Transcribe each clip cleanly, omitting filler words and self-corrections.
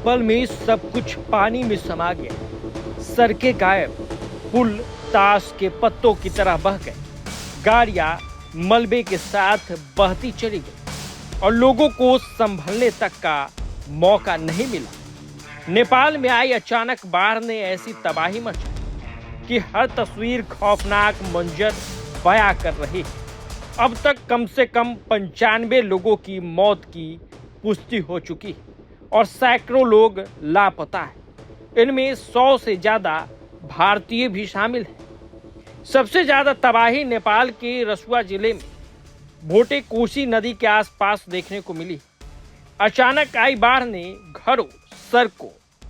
पल में सब कुछ पानी में समा गया। सड़कें गायब, पुल ताश के पत्तों की तरह बह गए, गाड़ियां मलबे के साथ बहती चली गई और लोगों को संभलने तक का मौका नहीं मिला। नेपाल में आई अचानक बाढ़ ने ऐसी तबाही मचाई कि हर तस्वीर खौफनाक मंजर बयां कर रही है। अब तक कम से कम 95 लोगों की मौत की पुष्टि हो चुकी है और सैकड़ों लोग लापता हैं। इनमें 100 से ज्यादा भारतीय भी शामिल हैं। सबसे ज्यादा तबाही नेपाल के रसुआ जिले में भोटे कोसी नदी के आसपास देखने को मिली। अचानक आई बाढ़ ने घरों, सड़कों,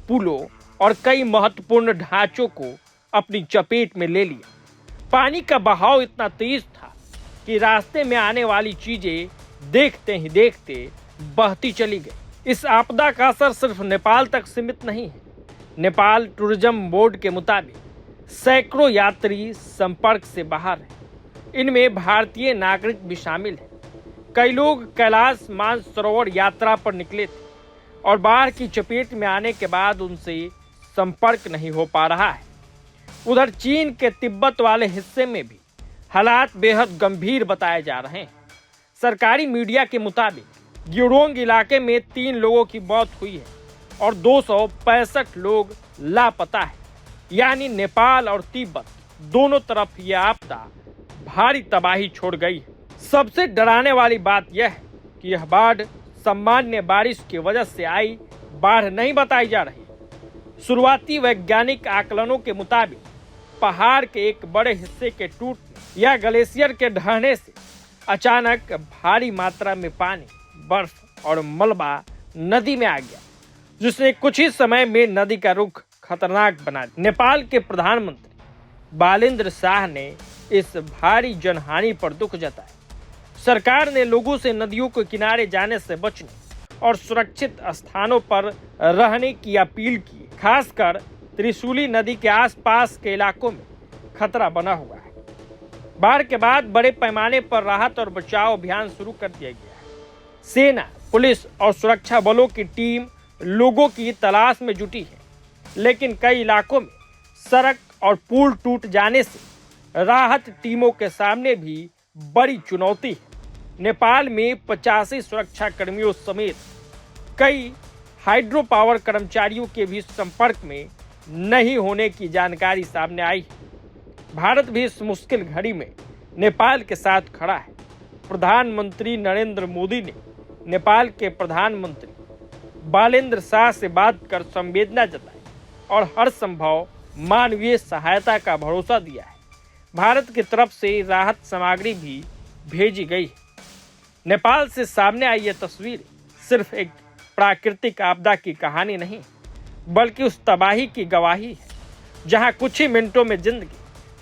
पुलों और कई महत्वपूर्ण ढांचों को अपनी चपेट में ले लिया। पानी का बहाव इतना तेज था कि रास्ते में आने वाली चीजें देखते ही देखते बहती चली गई। इस आपदा का असर सिर्फ नेपाल तक सीमित नहीं है। नेपाल टूरिज्म बोर्ड के मुताबिक सैकड़ों यात्री संपर्क से बाहर हैं। इनमें भारतीय नागरिक भी शामिल हैं। कई लोग कैलाश मानसरोवर यात्रा पर निकले थे और बाढ़ की चपेट में आने के बाद उनसे संपर्क नहीं हो पा रहा है। उधर चीन के तिब्बत वाले हिस्से में भी हालात बेहद गंभीर बताए जा रहे हैं। सरकारी मीडिया के मुताबिक ग्योरोंग इलाके में 3 लोगों की मौत हुई है और 265 लोग लापता है। यानी नेपाल और तिब्बत दोनों तरफ यह आपदा भारी तबाही छोड़ गई है। सबसे डराने वाली बात यह है कि यह बाढ़ सामान्य बारिश की वजह से आई बाढ़ नहीं बताई जा रही। शुरुआती वैज्ञानिक आकलनों के मुताबिक पहाड़ के एक बड़े हिस्से के टूटने या ग्लेशियर के ढहने से अचानक भारी मात्रा में पानी, बर्फ और मलबा नदी में आ गया, जिसने कुछ ही समय में नदी का रुख खतरनाक बना दिया। नेपाल के प्रधानमंत्री बालेन्द्र शाह ने इस भारी जनहानि पर दुख जताया। सरकार ने लोगों से नदियों के किनारे जाने से बचने और सुरक्षित स्थानों पर रहने की अपील की। खासकर त्रिशूली नदी के आसपास के इलाकों में खतरा बना हुआ है। बाढ़ के बाद बड़े पैमाने पर राहत और बचाव अभियान शुरू कर दिया गया है। सेना, पुलिस और सुरक्षा बलों की टीम लोगों की तलाश में जुटी है, लेकिन कई इलाकों में सड़क और पुल टूट जाने से राहत टीमों के सामने भी बड़ी चुनौती है। नेपाल में 85 सुरक्षा कर्मियों समेत कई हाइड्रो पावर कर्मचारियों के भी संपर्क में नहीं होने की जानकारी सामने आई है। भारत भी इस मुश्किल घड़ी में नेपाल के साथ खड़ा है। प्रधानमंत्री नरेंद्र मोदी ने नेपाल के प्रधानमंत्री बालेन्द्र शाह से बात कर संवेदना जताई और हर संभव मानवीय सहायता का भरोसा दिया है। भारत की तरफ से राहत सामग्री भी भेजी गई है। नेपाल से सामने आई यह तस्वीर सिर्फ एक प्राकृतिक आपदा की कहानी नहीं, बल्कि उस तबाही की गवाही है जहां कुछ ही मिनटों में जिंदगी,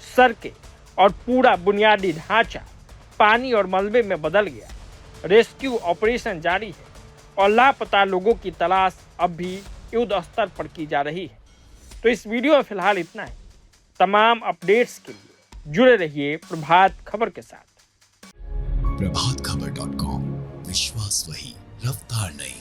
सड़कें और पूरा बुनियादी ढांचा पानी और मलबे में बदल गया। रेस्क्यू ऑपरेशन जारी है और लापता लोगों की तलाश अब भी युद्ध स्तर पर की जा रही है। तो इस वीडियो में फिलहाल इतना है। तमाम अपडेट्स के लिए जुड़े रहिए प्रभात खबर के साथ। प्रभातखबर.com, विश्वास वही, रफ्तार नहीं।